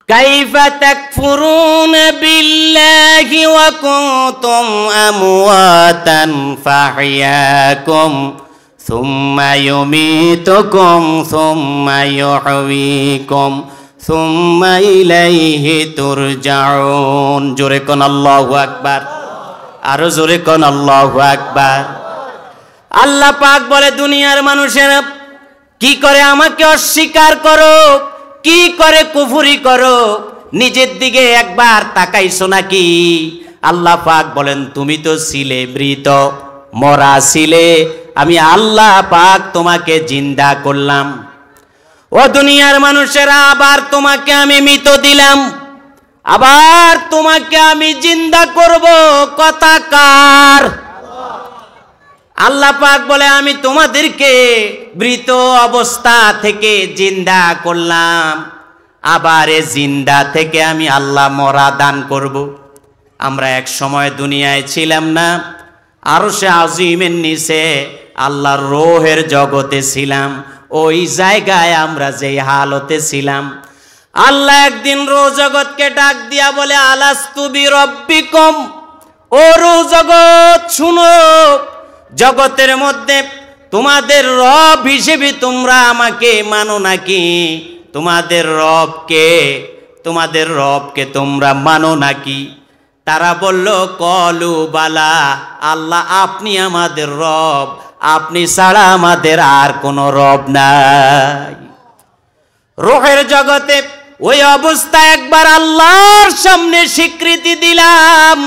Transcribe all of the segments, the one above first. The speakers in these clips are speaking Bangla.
কাইফা তাকফুরুনা বিল্লাহি ওয়া কুনতুম আমওয়াতান ফাহইয়াকুম সুম্মা ইউমীতুকুম সুম্মা ইউহয়ীকুম সুম্মা ইলাইহি তুরজাউন। জোরে কোন আল্লাহু আকবার, আরো জোরে কোন আল্লাহু আকবার। আল্লাহ পাক বলে দুনিয়ার মানুষেরা কি করে আমাকে অস্বীকার করো, কি করে কুফরি করো, নিজের দিকে একবার তাকাইছো নাকি? আল্লাহ পাক বলেন তুমি তো ছিলে মৃত, মরা ছিলে, আমি আল্লাহ পাক তোমাকে জিন্দা করলাম। ও দুনিয়ার মানুষেরা, আবার তোমাকে আমি মৃত দিলাম, আবার তোমাকে আমি জিন্দা করব, কথা কার? আল্লাহ পাক বলে আমি তোমাদেরকে মৃত অবস্থা থেকে জিন্দা করলাম, আবার এ জিন্দা থেকে আমি আল্লাহ মরা দান করব। আমরা এক সময় দুনিয়ায় ছিলাম না, আরশে আজিমের নিচে আল্লাহর রূহের জগতে ছিলাম। ওই জায়গায় আমরা যেই হালতে ছিলাম, আল্লাহ একদিন রূহ জগৎকে ডাক দিয়া বলে আলাস্তু বিরব্বিকুম, ও রূহ জগৎ শুনো, জগতের মধ্যে তোমাদের রব হিসেবে তোমরা আমাকে মানো নাকি? তোমাদের রবকে তোমরা মানো নাকি? তারা বলল কলু বালা, আল্লাহ আপনি আমাদের রব, আপনি ছাড়া আমাদের আর কোনো রব নাই। রূহের জগতে ওই অবস্থা একবার আল্লাহর সামনে স্বীকৃতি দিলাম।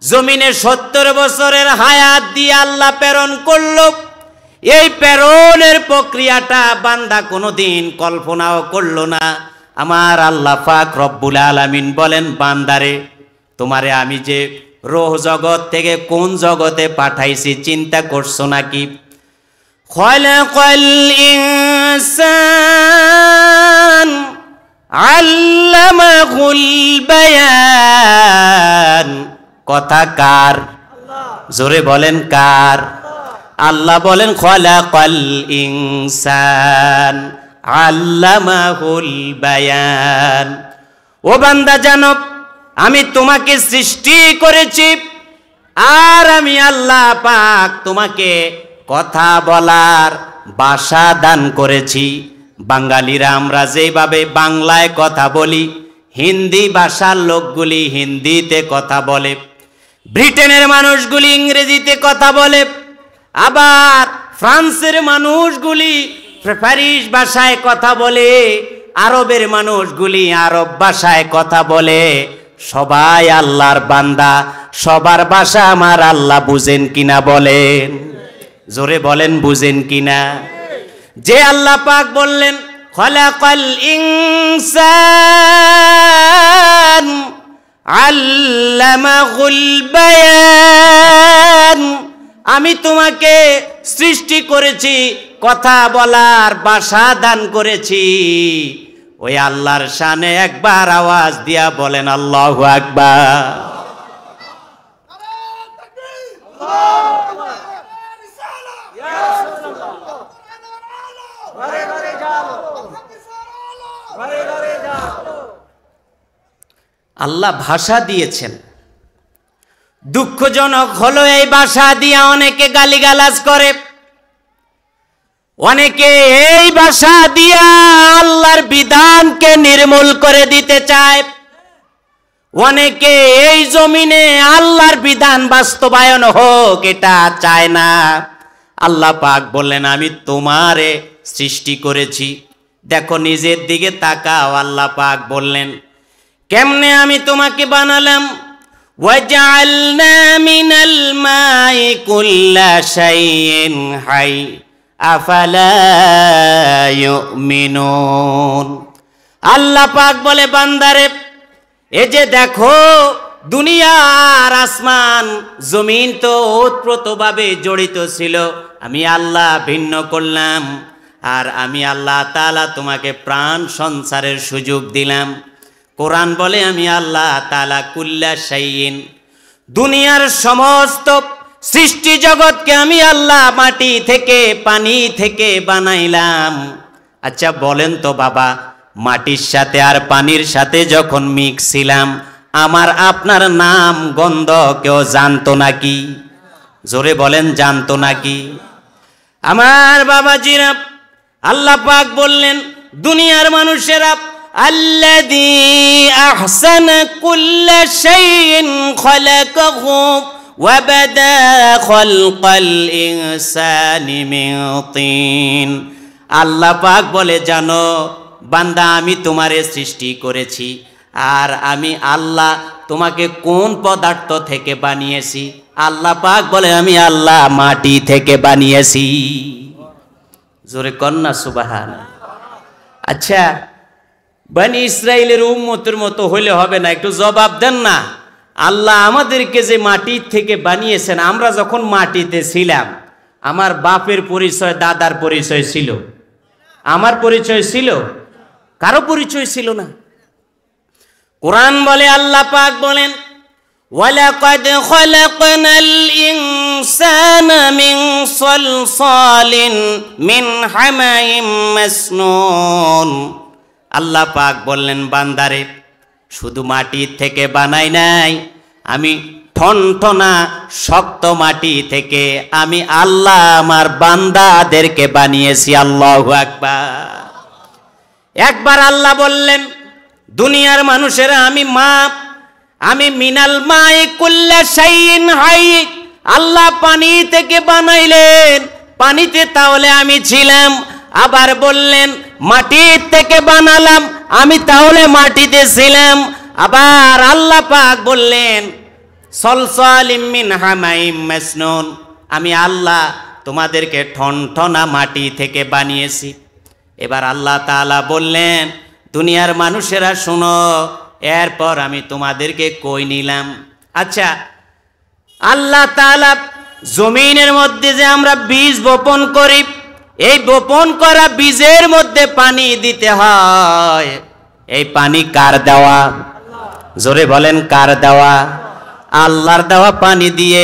জমিনে 70 বছরের হায়াত দিয়ে আল্লাহ প্রেরণ করলো। এই প্রেরণের প্রক্রিয়াটা বান্দা কোনোদিন কল্পনাও করলো না। আমার আল্লাহ পাক রব্বুল আলামিন বলেন, বান্দারে তোমারে আমি যে রূহ জগৎ থেকে কোন জগতে পাঠাইছি চিন্তা করছো নাকি? খলাকাল ইনসান আল্লামাহুল বায়ান। কথা কার? জোরে বলেন কার? আল্লাহ বলেন খলাকাল ইনসান আল্লামাহুল বায়ান। ও বান্দা জানো, আমি তোমাকে সৃষ্টি করেছি, আর আমি আল্লাহ পাক তোমাকে কথা বলার ভাষা দান করেছি। বাঙালিরা আমরা যেভাবে বাংলায় কথা বলি, হিন্দি ভাষার লোকগুলি হিন্দিতে কথা বলে, ব্রিটেনের মানুষগুলি ইংরেজিতে কথা বলে, আবার ফ্রান্সের মানুষগুলি প্যারিস ভাষায় কথা বলে, আরবের মানুষগুলি আরব ভাষায় কথা বলে। সবাই আল্লাহর বান্দা, সবার ভাষা আমার আল্লাহ বুঝেন কিনা বলেন? জোরে বলেন বুঝেন কিনা? যে আল্লাহ পাক বললেন খলাকাল ইনসান আল্লামাহুল বায়ান, আমি তোমাকে সৃষ্টি করেছি, কথা বলার ভাষা দান করেছি। ওই আল্লাহর শানে একবার আওয়াজ দিয়া বলেন আল্লাহু আকবার। আল্লাহ ভাষা দিয়েছেন। দুঃখজনক হলো এই ভাষা দিয়া অনেকে গালিগালাজ করে, অনেকে এই ভাষা দিয়া আল্লাহর বিধানকে নির্মূল করে দিতে চায়, অনেকে এই জমিনে আল্লাহর বিধান বাস্তবায়ন হোক এটা চায় না। আল্লাহ পাক বললেন আমি তোমারে সৃষ্টি করেছি, দেখো নিজের দিকে তাকাও। আল্লাহ পাক বললেন কেমনে আমি তোমাকে বানালাম? ওয়াজআলনা মিনাল মাই কুল্লা শাইইন হাই আফালা ইউমিনুন। আল্লাহ পাক বলে বান্দারে, এই যে দেখো দুনিয়ার আসমান জমিন তো ওতপ্রোতভাবে জড়িত ছিল, আমি আল্লাহ ভিন্ন করলাম, আর আমি আল্লাহ তাআলা তোমাকে প্রাণ সঞ্চারের সুযোগ দিলাম। কোরআন বলে আমি আল্লাহ তাআলা কুল্লা শাইইন, দুনিয়ার সমস্ত সৃষ্টি জগৎকে আমি আল্লাহ মাটি থেকে পানি থেকে বানাইলাম। আচ্ছা বলেন তো বাবা, মাটির সাথে আর পানির সাথে যখন মিক্স ছিলাম, আমার আপনার নাম গন্ধ কেউ জানতো নাকি? জোরে বলেন, জানতো নাকি? আমার বাবাজিরা, আল্লাহ পাক বললেন দুনিয়ার মানুষেরা, আল্লাযী আহসানা কুল্লা শাইইন খালাকাহু ওয়া বাদা খালকাল ইনসানি মিন তিন। আল্লাহ পাক বলে, জানো বান্দা, আমি তোমারে সৃষ্টি করেছি, আর আমি আল্লাহ তোমাকে কোন পদার্থ থেকে বানিয়েছি? আল্লাহ পাক বলে, আমি আল্লাহ মাটি থেকে বানিয়েছি। জোরে কন্যা সুবহানাল্লাহ। আচ্ছা, বনি ইসরাইলের উম্মতের মতো হইলে হবে না, একটু জবাব দেন না। আল্লাহ আমাদেরকে যে মাটি থেকে বানিয়েছেন, আমরা যখন মাটিতে ছিলাম, আমার বাপের পরিচয়, দাদার পরিচয় ছিল? আমার পরিচয় ছিল? কারো পরিচয় ছিল না। কোরআন বলে, আল্লাহ পাক বলেন, ওয়ালাকাদ খালাকনাল ইনসানা মিন সালসালিন মিন হামাইম মাসনুন। আল্লাহ পাক বললেন, বান্দারে শুধু মাটি থেকে বানাই নাই, আমি ঠনঠনা শক্ত মাটি থেকে আমি আল্লাহ আমার বান্দাদেরকে বানিয়েছি। আল্লাহু আকবার। একবার আল্লাহ বললেন, দুনিয়ার মানুষেরা, আমি মিনাল মাই কুল্লা শাইইন হাই। আল্লাহ পানি থেকে বানাইলেন, পানিতে তাহলে আমি ছিলাম। আবার বললেন মাটি থেকে বানালাম, আমি তাহলে মাটিতে ছিলাম। আবার আল্লাহ পাক বললেন সলসালিম মিন হামাইম মাসনুন, আমি আল্লাহ তোমাদেরকে ঠনঠনা মাটি থেকে বানিয়েছি। এবার আল্লাহ তাআলা বললেন, দুনিয়ার মানুষেরা শোনো, এরপর আমি তোমাদেরকে কই নিলাম। আচ্ছা, আল্লাহ তাআলা জমিনের মধ্যে যে আমরা বীজ বপন করি, এই বপন করা বীজের মধ্যে পানি দিতে হয়। এই পানি কার দেওয়া? জোরে বলেন, কার দেওয়া? আল্লাহর দেওয়া পানি দিয়ে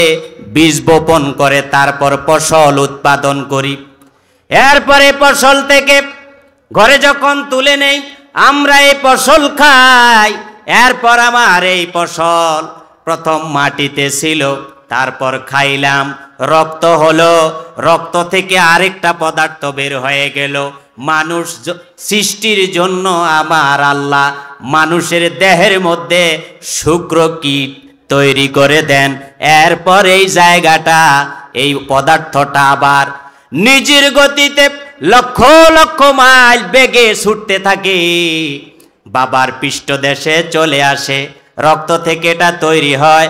বীজ বপন করে তারপর ফসল উৎপাদন করি। এরপরে ফসল থেকে ঘরে যখন তুলে নেই, আমরা এই ফসল খাই। এরপর আমার এই ফসল প্রথম মাটিতে ছিল, তারপর খাইলাম, রক্ত হলো, রক্ত থেকে আরেকটা পদার্থ বের হয়ে গেল। মানুষ সৃষ্টির জন্য আমার আল্লাহ মানুষের দেহের মধ্যে শুক্রকীট তৈরি করে দেন। এরপর এই জায়গাটা, এই পদার্থটা আবার নিজের গতিতে লক্ষ লক্ষ মাইল বেগে ছুটতে থাকে, বাবার পৃষ্ঠদেশে চলে আসে, রক্ত থেকে এটা তৈরি হয়।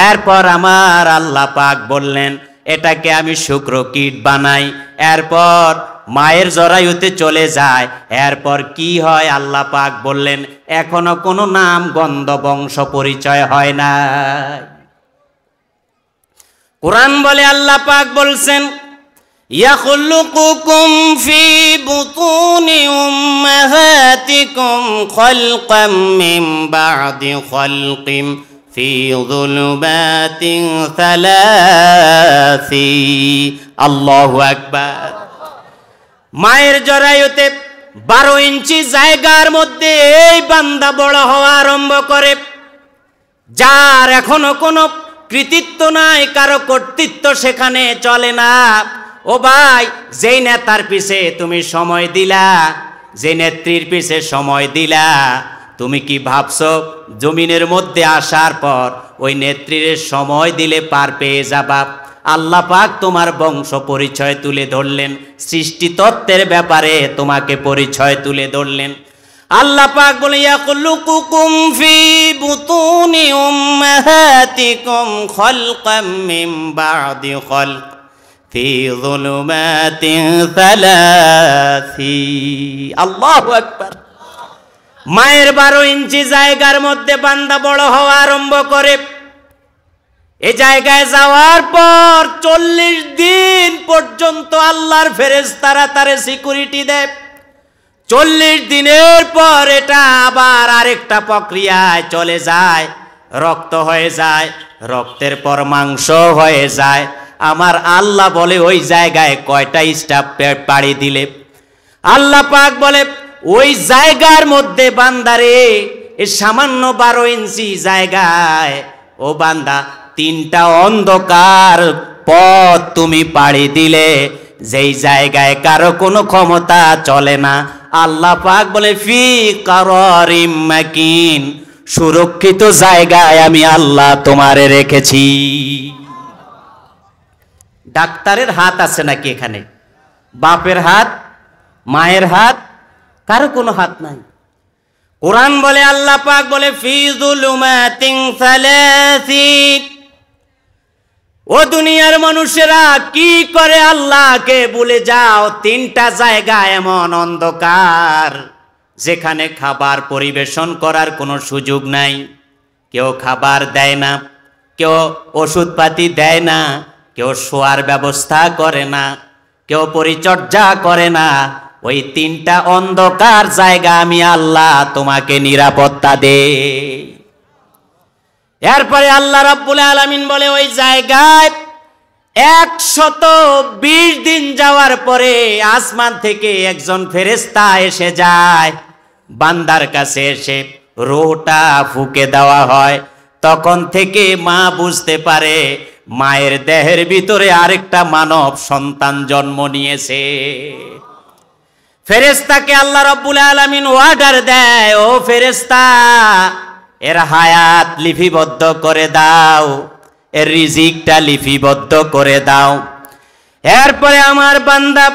এরপর আমার আল্লাহ পাক বললেন, এটাকে আমি শুক্রকীট বানাই। এরপর মায়ের জরায়ুতে চলে যায়। এরপর কি হয় আল্লাহ পাক বললেন, এখনো কোনো নাম গন্ধ বংশ পরিচয় হয় না। কোরআন বলে, আল্লাহ পাক বলছেন, ইয়াখলুকুকুম ফি বুতুনি উম্মাহাতিকুম খালকাম মিন বা'দি খালকিম ফি যুলুমাতিন সালাসি। আল্লাহু আকবার। মায়ের জরায়ুতে 12 ইঞ্চি জায়গার মধ্যে এই বান্দা বড় হওয়া আরম্ভ করে, যার এখনো কোনো কৃতিত্ব নাই, কারো কর্তৃত্ব সেখানে চলে না। ও ভাই, যেই নেতার পিছে তুমি সময় দিলা, যে নেত্রীর পিছে সময় দিলা, তুমি কি ভাবছো জমিনের মধ্যে আসার পর ওই নেত্রীর সময় দিলে পার পেয়ে যাবা? আল্লাহ পাক তোমার বংশ পরিচয় তুলে ধরলেন, সৃষ্টি তত্ত্বের ব্যাপারে তোমাকে পরিচয় তুলে ধরলেন। আল্লাহ পাক বলে, ইয়াখলুকুকুম ফি বুতুনি উম্মাহাতিকুম খালকাম মিন বা'দি খালক ফি যুলুমাতিন সালাসি। আল্লাহু আকবার। মায়ের 12 ইঞ্চি জায়গার মধ্যে বান্দা বড় হওয়া আরম্ভ করে। এই জায়গায় যাওয়ার পর 40 দিন পর্যন্ত আল্লাহর ফেরেশতারা তারে সিকিউরিটি দেয়। 40 দিনের পর এটা আবার আরেকটা প্রক্রিয়ায় চলে যায়, রক্ত হয়ে যায়, রক্তের পর মাংস হয়ে যায়। আমার আল্লাহ বলে, ওই জায়গায় কয়টা স্টেপ পাড়ি দিলে? আল্লাহ পাক বলে, ওই জায়গার মধ্যে বান্দারে এই সামান্য 12 ইঞ্চি জায়গায় ও বান্দা 3টা অন্ধকার পথ তুমি পাড়ি দিলে, যেই জায়গায় কারো কোনো ক্ষমতা চলে না, আল্লাহ পাক বলে ফি কারারিম মাকিন, সুরক্ষিত জায়গায় আমি আল্লাহ তোমারে রেখেছি। ডাক্তারের হাত আছে নাকি এখানে? বাপের হাত, মায়ের হাত, কারো কোনো হাত নাই। কোরআন বলে, আল্লাহ পাক বলে ফি যুলুমাতিন সালাসিন, ও দুনিয়ার মানুষেরা কি করে আল্লাহকে ভুলে যাও? 3টা জায়গা এমন অন্ধকার যেখানে খাবার পরিবেশন করার কোনো সুযোগ নাই, কেউ খাবার দেয় না, কেউ ওষুধপাতি দেয় না, কেউ শোয়ার ব্যবস্থা করে না, কেউ পরিচর্যা করে না। ওই 3টা অন্ধকার জায়গা আমি আল্লাহ তোমাকে নিরাপত্তা দেই। এরপরে আল্লাহ রাব্বুল আলামিন বলে, ওই জায়গায় 120 দিন যাওয়ার পরে আসমান থেকে একজন ফেরেশতা এসে যায়, বান্দার কাছে এসে রূহটা ফুঁকে দেওয়া হয়। তখন থেকে মা বুঝতে পারে মায়ের দেহের ভিতরে আরেকটা মানব সন্তান জন্ম নিয়েছে। ফেরেশতাকে আল্লাহ রাব্বুল আলামিন অর্ডার দেয়, ও ফেরেশতা, এর হায়াত লিপিবদ্ধ করে দাও, এর রিজিকটা লিপিবদ্ধ করে দাও। এরপরে আমার বান্দা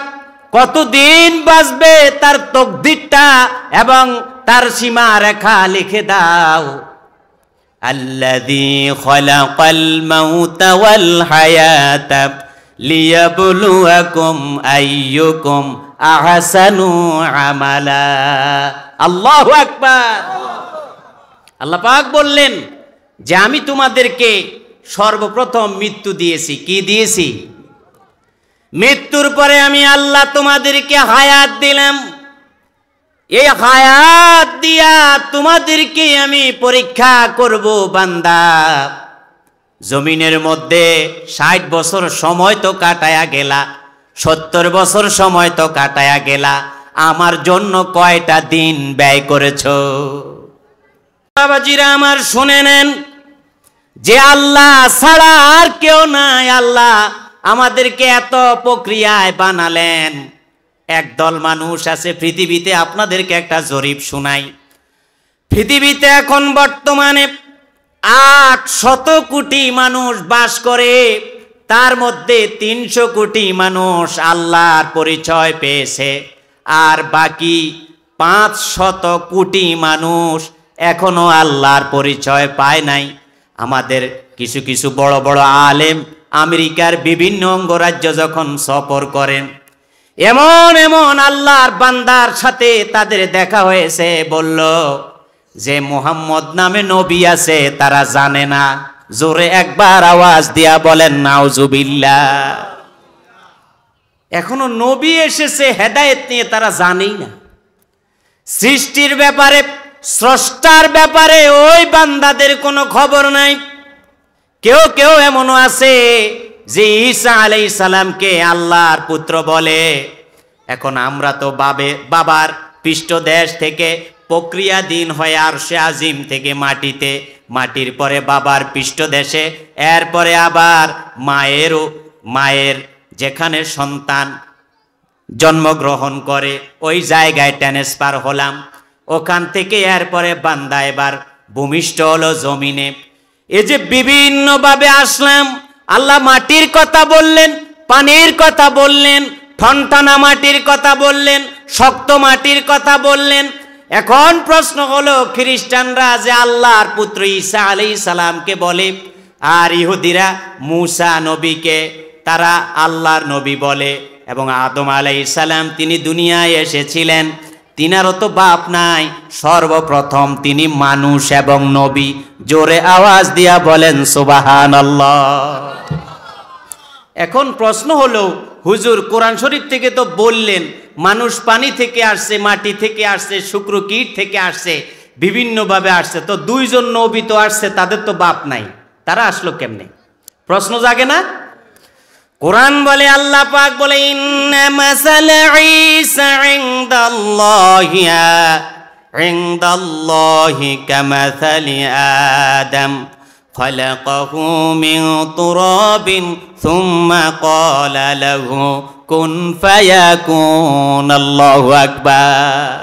কতদিন বাঁচবে তার তকদিরটা এবং তার সীমা রেখা লিখে দাও। আল্লাযী খালাকাল মাউতা ওয়াল হায়াতা লিয়াবলুয়াকুম আইয়ুকুম আহসানু আমালা। আল্লাহু আকবার। আল্লাহ পাক বললেন যে আমি তোমাদেরকে সর্বপ্রথম মৃত্যু দিয়েছি। কি দিয়েছি? মৃত্যুর পরে আমি আল্লাহ তোমাদেরকে হায়াত দিলাম। এই হায়াত দিয়া তোমাদেরকে আমি পরীক্ষা করব বান্দা। জমিনের মধ্যে 60 বছর সময় তো কাটায়া গেলা, 70 বছর সময় তো কাটায়া গেলা, আমার জন্য কয়টা দিন ব্যয় করেছো? বাবাজিরা আমার শুনে নেন, যে আল্লাহ ছাড়া আর কেউ নাই। আল্লাহ আমাদেরকে এত প্রক্রিয়ায় বানালেন। একদল মানুষ আছে পৃথিবীতে, আপনাদেরকে একটা জরিপ শোনাই। পৃথিবীতে এখন বর্তমানে 800 কোটি মানুষ বাস করে, তার মধ্যে 300 কোটি মানুষ আল্লাহর পরিচয় পেয়েছে, আর বাকি 500 কোটি মানুষ এখনো আল্লাহর পরিচয় পায় নাই। আমাদের কিছু কিছু বড় বড় আলেম আমেরিকার বিভিন্ন অঙ্গরাজ্য যখন সফর করেন, এমন এমন আল্লাহর বান্দার সাথে তাদের দেখা হয়েছে, বলল যে মুহাম্মদ নামে নবী আছে, তারা জানে না। জোরে একবার আওয়াজ দিয়া বলেন নাউজুবিল্লাহ। এখনো নবী এসেছে হেদায়েত নিয়ে, তারা জানেই না। সৃষ্টির ব্যাপারে, স্রষ্টার ব্যাপারে ওই বান্দাদের কোনো খবর নাই। কেউ কেউ এমনও আছে যে ঈসা আলাইহিস সালামকে আল্লাহর পুত্র বলে। এখন আমরা তো বাবার পৃষ্ঠদেশ থেকে প্রক্রিয়াধীন হয়ে আরশে আজিম থেকে মাটিতে, মাটির পরে বাবার পৃষ্ঠদেশে, এরপরে আবার মায়ের যেখানে সন্তান জন্মগ্রহণ করে ওই জায়গায় ট্রান্সফার হলাম। ওখান থেকে এরপরে বান্দা এবার ভূমিষ্ঠ হলো জমিনে। এই যে বিভিন্নভাবে আসলাম, আল্লাহ মাটির কথা বললেন, পানির কথা বললেন, ঠনঠনা মাটির কথা বললেন, শক্ত মাটির কথা বললেন। এখন প্রশ্ন হলো, খ্রিস্টানরা যে আল্লাহর পুত্র ঈসা আলাইহিস সালামকে বলে, আর ইহুদিরা মুসা নবীকে তারা আল্লাহর নবী বলে, এবং আদম আলাইহিস সালাম তিনি দুনিয়ায় এসেছিলেন, তিনারও তো বাপ নাই, সর্বপ্রথম তিনি মানুষ এবং নবী। জোরে আওয়াজ দিয়া বলেন সুবহানাল্লাহ। এখন প্রশ্ন হলো, হুজুর কোরআন শরীফ থেকে তো বললেন মানুষ পানি থেকে আসছে, মাটি থেকে আসছে, শুক্র কীট থেকে আসছে, বিভিন্নভাবে আসছে, তো 2 জন নবী তো আসছে, তাদের তো বাপ নাই, তারা আসলো কেমনে? প্রশ্ন জাগে না? কোরআন বলে, আল্লাহ পাক বলে, ইন্না মাসালা ঈসা ইনদাল্লাহি কামাসালি আদম খলাকাহু মিন তুরাবিন সুম্মা ক্বালা লাহু কুন ফায়াকুন। আল্লাহু আকবার।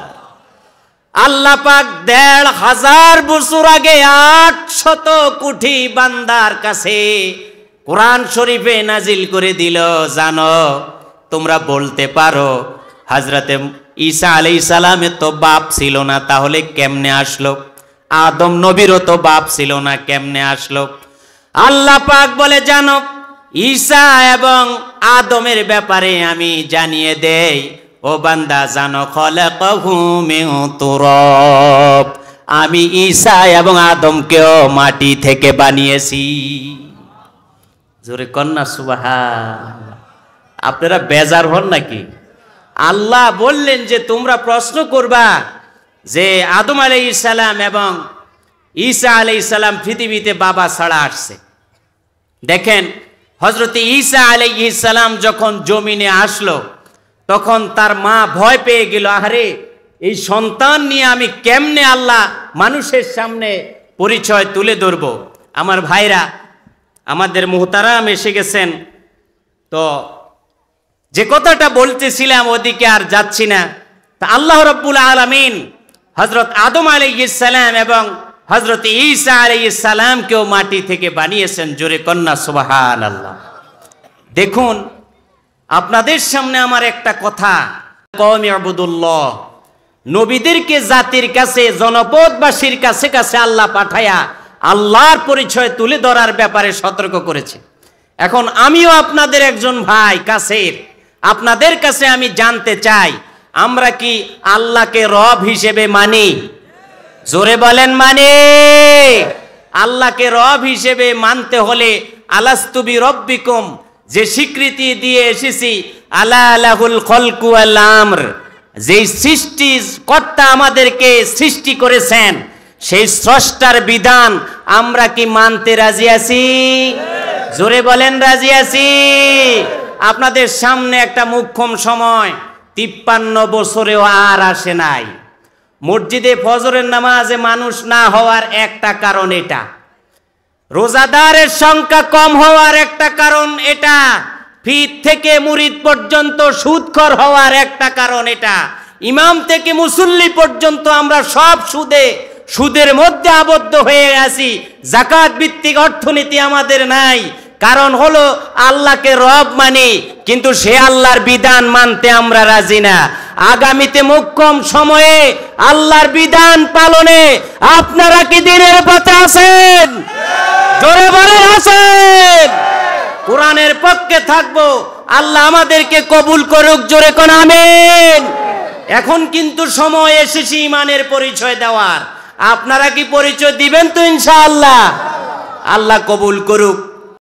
আল্লাহ পাক ১৫০০ বছর আগে ৮০০ কোটি বান্দার কাছে কোরআন শরীফে নাজিল করে দিল। জানো, তোমরা বলতে পারো হযরতে ঈসা আলাইহিস সালামের তো বাপ ছিল না, তাহলে কেমনে আসলো? আদম নবীরও তো বাপ ছিল না, কেমনে আসলো? আল্লাহ পাক বলে, জানো, ঈসা এবং আদমের ব্যাপারে আমি জানিয়ে দেই। ও বান্দা, জানো, খলাকাহু মিন তুরাব, আমি ঈসা এবং আদমকেও মাটি থেকে বানিয়েছি। জোরে কন্যা সুবহানাল্লাহ। আপনারা বেজার হন নাকি? আল্লাহ বললেন যে তোমরা প্রশ্ন করবা যে আদম আলাইহিস সালাম এবং ঈসা আলাইহিস সালাম পৃথিবীতে বাবা ছাড়া আসছে। দেখেন, হযরতে ঈসা আলাইহিস সালাম যখন জমিনে আসলো, তখন তার মা ভয় পেয়ে গেল, আরে এই সন্তান নিয়ে আমি কেমনে আল্লাহ মানুষের সামনে পরিচয় তুলে ধরব। আমার ভাইরা, আমাদের মুহতারাম এসে গেছেন, তো যে কথাটা বলতেছিলাম ওদিকে আর যাচ্ছি না। তা আল্লাহ রাব্বুল আলামিন হযরত আদম আলাইহিস সালাম এবং হযরত ঈসা আলাইহিস সালামকেও মাটি থেকে বানিয়েছেন। জোরে কন্যা সুবহানাল্লাহ। দেখুন, আপনাদের সামনে আমার একটা কথা, কওমি আবুদুল্লাহ, নবীদেরকে জাতির কাছে, জনপদবাসীর কাছে কাছে আল্লাহ পাঠায়া আল্লাহর পরিচয় তুলে ধরার ব্যাপারে সতর্ক করেছে। এখন আমিও আপনাদের একজন ভাই কাছের, আপনাদের কাছে আমি জানতে চাই, আমরা কি আল্লাহকে রব হিসেবে মানি? জোরে বলেন, মানি? আল্লাহকে রব হিসেবে মানতে হলে আলাস্তু বিরব্বিকুম যে স্বীকৃতি দিয়ে এসেছি, আলা লাহুল খলকু ওয়াল আমর, যেই সৃষ্টিকর্তা আমাদেরকে সৃষ্টি করেছেন, সেই স্রষ্টার বিধান আমরা কি মানতে রাজি আছি? জোরে বলেন, রাজি আছি? আপনাদের সামনে একটা মুখ্যম সময়, ৫৩ বছরেও আর আসে নাই। মসজিদে ফজরের নামাজে মানুষ না হওয়ার একটা কারণ এটা, রোজাদারের সংখ্যা কম হওয়ার একটা কারণ এটা, ফির থেকে মুরিদ পর্যন্ত সুদখোর হওয়ার একটা কারণ এটা, ইমাম থেকে মুসল্লি পর্যন্ত আমরা সব সুদের মধ্যে আবদ্ধ হয়ে আছি। যাকাত ভিত্তিক অর্থনীতি আমাদের নাই। কারণ হলো আল্লাহকে রব মানি, কিন্তু সে আল্লাহর বিধান মানতে আমরা রাজি না। আগামীতে মোক্ষম সময়ে আল্লাহর বিধান পালনে আপনারা কি দিনের পথে আছেন? জোরে বলেন, আছেন? কোরআনের পক্ষে থাকবো, আল্লাহ আমাদেরকে কবুল করুক। জোরে কোন আমিন। এখন কিন্তু সময় এসেছে ঈমানের পরিচয় দেওয়ার। আপনারা কি পরিচয় দিবেন তো? ইনশাআল্লাহ। আল্লাহ কবুল করুক।